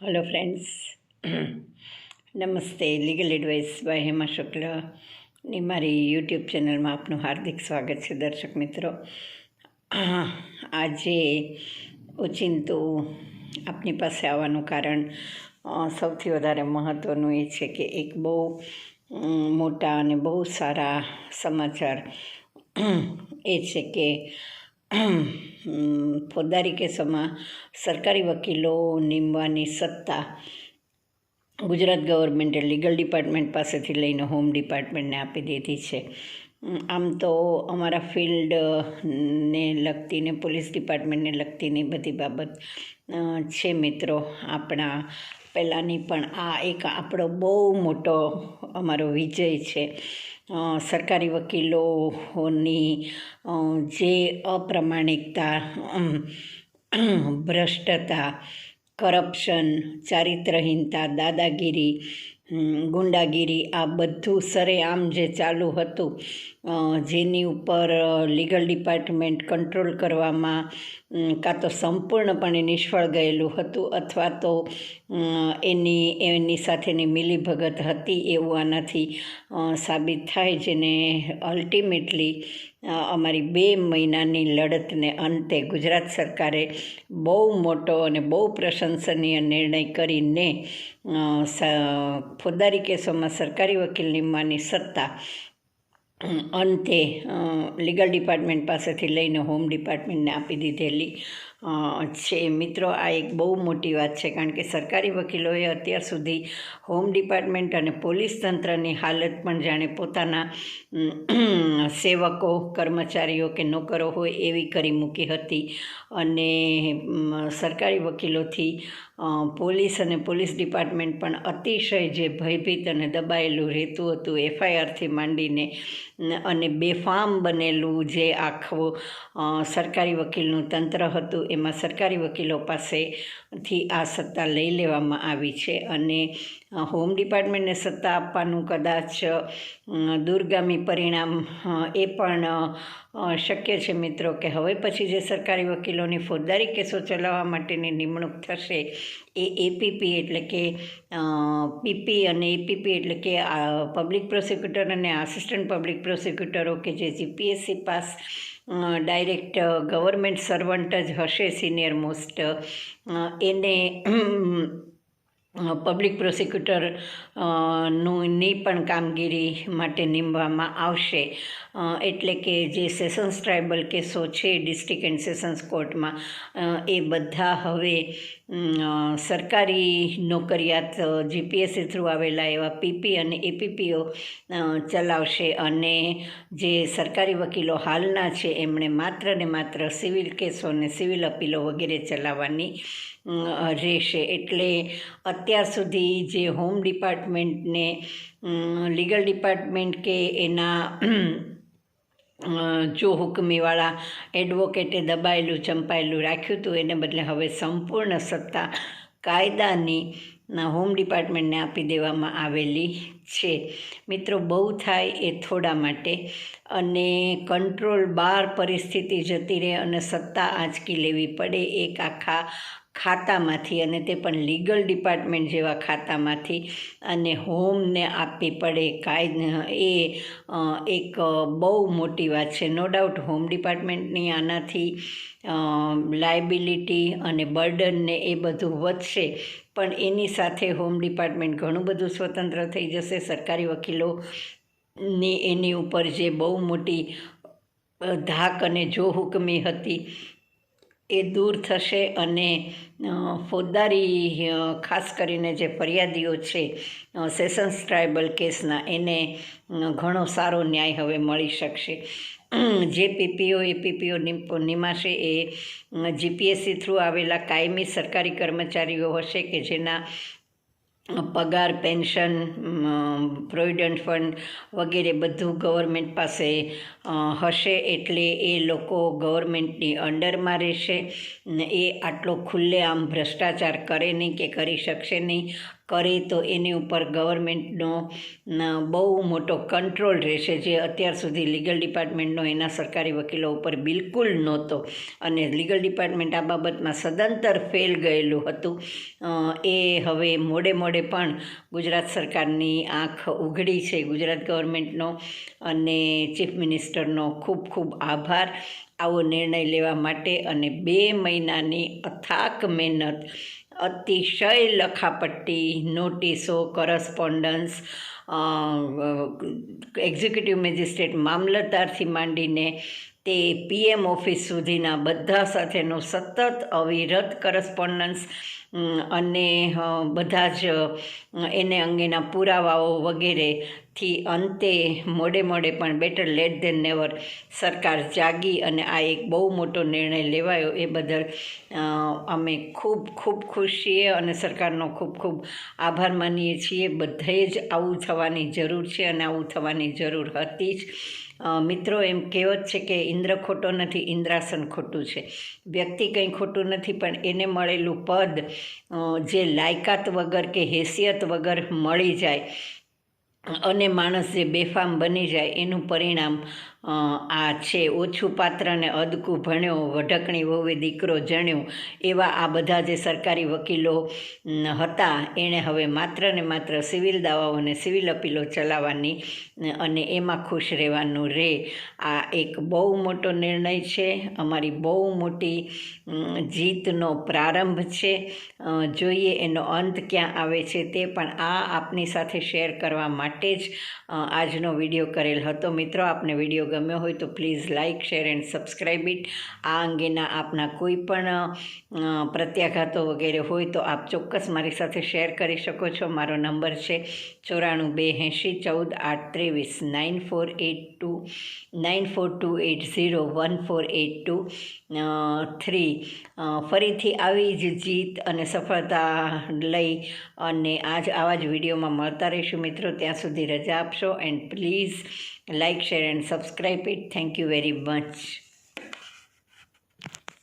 Hello friends, नमस्ते। Legal advice bye Hema शुक्लની મારી YouTube ચેનલમાં આપનું હાર્દિક સ્વાગત છે દર્શક મિત્રો। આજે ઓચિંતું આપની પાસે આવવાનું કારણ સૌથી વધારે મહત્ત્વનું એ છે કે એક બહુ મોટા અને બહુ સારા સમાચાર એ છે કે ફોજદારી કેસોમાં સરકારી વકીલો નીમવાની સત્તા ગુજરાત ગવર્મેન્ટે લીગલ ડિપાર્ટમેન્ટ પાસેથી લઈને હોમ ડિપાર્ટમેન્ટને આપી દીધી છે। આમ તો અમારા ફિલ્ડને લગતી ને પોલીસ ડિપાર્ટમેન્ટને લગતીની બધી બાબત છે મિત્રો આપણા પહેલાંની, પણ આ એક આપણો બહુ મોટો અમારો વિજય છે। સરકારી વકીલોની જે અપ્રામાણિકતા, ભ્રષ્ટતા, કરપ્શન, ચારિત્રહીનતા, દાદાગીરી, ગુંડાગીરી, આ બધું સરેઆમ જે ચાલુ હતું, જેની ઉપર લીગલ ડિપાર્ટમેન્ટ કંટ્રોલ કરવામાં કાં તો સંપૂર્ણપણે નિષ્ફળ ગયેલું હતું અથવા તો એની સાથેની મિલીભગત હતી એવું આનાથી સાબિત થાય, જેને અલ્ટિમેટલી અમારી 2 મહિનાની લડતને અંતે ગુજરાત સરકારે બહુ મોટો અને બહુ પ્રશંસનીય નિર્ણય કરીને ફોજદારી કેસોમાં સરકારી વકીલ નિમવાની સત્તા અંતે લીગલ ડિપાર્ટમેન્ટ પાસેથી લઈને હોમ ડિપાર્ટમેન્ટને આપી દીધેલી છે મિત્રો। આ એક બહુ મોટી વાત છે, કારણ કે સરકારી વકીલોએ અત્યાર સુધી હોમ ડિપાર્ટમેન્ટ અને પોલીસ તંત્રની હાલત પણ જાણે પોતાના સેવકો, કર્મચારીઓ કે નોકરો હોય એવી કરી મૂકી હતી, અને સરકારી વકીલોથી પોલીસ અને પોલીસ ડિપાર્ટમેન્ટ પણ અતિશય જે ભયભીત અને દબાયેલું રહેતું હતું, FIRથી માંડીને અને બેફામ બનેલું જે આખું સરકારી વકીલનું તંત્ર હતું, એમાં સરકારી વકીલો પાસેથી આ સત્તા લઈ લેવામાં આવી છે। અને હોમ ડિપાર્ટમેન્ટને સત્તા આપવાનું કદાચ દૂરગામી પરિણામ એ પણ શક્ય છે મિત્રો કે હવે પછી જે સરકારી વકીલોની ફોજદારી કેસો ચલાવવા માટેની નિમણૂક થશે એ APP એટલે કે PP અને APP એટલે કે પબ્લિક પ્રોસિક્યુટર અને આસિસ્ટન્ટ પબ્લિક પ્રોસિક્યુટરો કે જે GPSC pass direct government servant જ હશે સિનિયર મોસ્ટ, એને પબ્લિક પ્રોસિક્યુટર ની પણ કામગીરી માટે નીમવામાં આવશે। એટલે કે જે સેશન્સ ટ્રાઇબલ કેસો છે ડિસ્ટ્રિક્ટ એન્ડ સેશન્સ કોર્ટમાં, એ બધા હવે સરકારી નોકરિયાત GPSC થ્રુ આવેલા એવા PP અને APPઓ ચલાવશે, અને જે સરકારી વકીલો હાલના છે એમણે માત્ર ને માત્ર સિવિલ કેસો અને સિવિલ અપીલો વગેરે ચલાવવાની રહેશે। એટલે અત્યાર સુધી જે હોમ ડિપાર્ટમેન્ટને લીગલ ડિપાર્ટમેન્ટ કે એના જો હુકમીવાળા એડવોકેટે દબાયેલું ચંપાયેલું રાખ્યું હતું, એને બદલે હવે સંપૂર્ણ સત્તા કાયદાની હોમ ડિપાર્ટમેન્ટને આપી દેવામાં આવેલી છે મિત્રો। બહુ થાય એ થોડા માટે, અને કંટ્રોલ બહાર પરિસ્થિતિ જતી રહે અને સત્તા આંચકી લેવી પડે એક આખા ખાતામાંથી, અને તે પણ લીગલ ડિપાર્ટમેન્ટ જેવા ખાતામાંથી, અને હોમને આપવી પડે એ એક બહુ મોટી વાત છે। નો ડાઉટ હોમ ડિપાર્ટમેન્ટની આનાથી લાયબિલિટી અને બર્ડનને એ બધું વધશે, પણ એની સાથે હોમ ડિપાર્ટમેન્ટ ઘણું બધું સ્વતંત્ર થઈ જશે। સરકારી વકીલોની એની ઉપર જે બહુ મોટી ધાક અને જો હુકમી હતી એ દૂર થશે, અને ફોજદારી ખાસ કરીને જે ફરિયાદીઓ છે સેશન્સ ટ્રાઇબલ કેસના, એને ઘણો સારો ન્યાય હવે મળી શકશે। જે PPO APPO નિમાશે એ GPSC થ્રુ આવેલા કાયમી સરકારી કર્મચારીઓ હશે કે જેના પગાર, પેન્શન, પ્રોવિડન્ટ ફંડ વગેરે બધું ગવર્મેન્ટ પાસે હશે, એટલે એ લોકો ગવર્મેન્ટની અંડરમાં રહેશે। એ આટલો ખુલ્લેઆમ ભ્રષ્ટાચાર કરે નહીં કે કરી શકશે નહીં, કરે તો એની ઉપર ગવર્મેન્ટનો બહુ મોટો કંટ્રોલ રહેશે, જે અત્યાર સુધી લીગલ ડિપાર્ટમેન્ટનો એના સરકારી વકીલો ઉપર બિલકુલ નહોતો. અને લીગલ ડિપાર્ટમેન્ટ આ બાબતમાં સદંતર ફેલ ગયેલું હતું. એ હવે મોડે મોડે પણ ગુજરાત સરકારની આંખ ઉઘડી છે. ગુજરાત ગવર્મેન્ટનો અને ચીફ મિનિસ્ટરનો ખૂબ ખૂબ આભાર આવો નિર્ણય લેવા માટે. અને 2 મહિનાની અથાક મહેનત, અતિશય લખાપટ્ટી, નોટિસો, કરસ્પોન્ડન્સ, એક્ઝિક્યુટિવ મેજિસ્ટ્રેટ, મામલતદારથી માંડીને તે PM ઓફિસ સુધીના બધા સાથેનો સતત અવિરત કરસ્પોન્ડન્સ અને બધા જ એને અંગેના પુરાવાઓ વગેરેથી અંતે મોડે મોડે પણ બેટર લેટ ધેન નેવર સરકાર જાગી અને આ એક બહુ મોટો નિર્ણય લેવાયો. એ બદલ અમે ખૂબ ખૂબ ખુશ છીએ અને સરકારનો ખૂબ ખૂબ આભાર માનીએ છીએ. બધે જ આવું થવાની જરૂર છે અને આવું થવાની જરૂર હતી જ. મિત્રો, એમ કહેવત છે કે ઇન્દ્ર ખોટો નથી, ઇન્દ્રાસન ખોટું છે. વ્યક્તિ કંઈ ખોટું નથી, પણ એને મળેલું પદ જે લાયકાત વગર કે હેસિયત વગર મળી જાય અને માણસ જે બેફામ બની જાય એનું પરિણામ આ છે. ઓછું પાત્ર ને અદકું ભણ્યો, વઢકણી વહુએ દીકરો જણ્યો, એવા આ બધા જે સરકારી વકીલો હતા એણે હવે માત્ર ને માત્ર સિવિલ દાવાઓ અને સિવિલ અપીલો ચલાવવાની અને એમાં ખુશ રહેવાનું રહે. આ એક બહુ મોટો નિર્ણય છે, અમારી બહુ મોટી જીતનો પ્રારંભ છે. જોઈએ એનો અંત ક્યાં આવે છે તે, પણ આ આપની સાથે શેર કરવા માટે જ આજનો વિડીયો કરેલ હતો. મિત્રો, આપને વિડીયો ગમ્યો હોય તો please like, share and subscribe it. આ અંગેના આપના કોઈ પણ પ્રત્યાઘાતો વગેરે હોય તો આપ ચોક્કસ મારી સાથે શેર કરી શકો છો. મારો નંબર છે 94281483 9428014823. ફરીથી આવી જ જીત અને સફળતા લઈ અને આવા જ વિડીયોમાં મળતા રહીશું. મિત્રો, ત્યાં સુધી રજા આપશો. And please like, share and subscribe it. Thank you very much.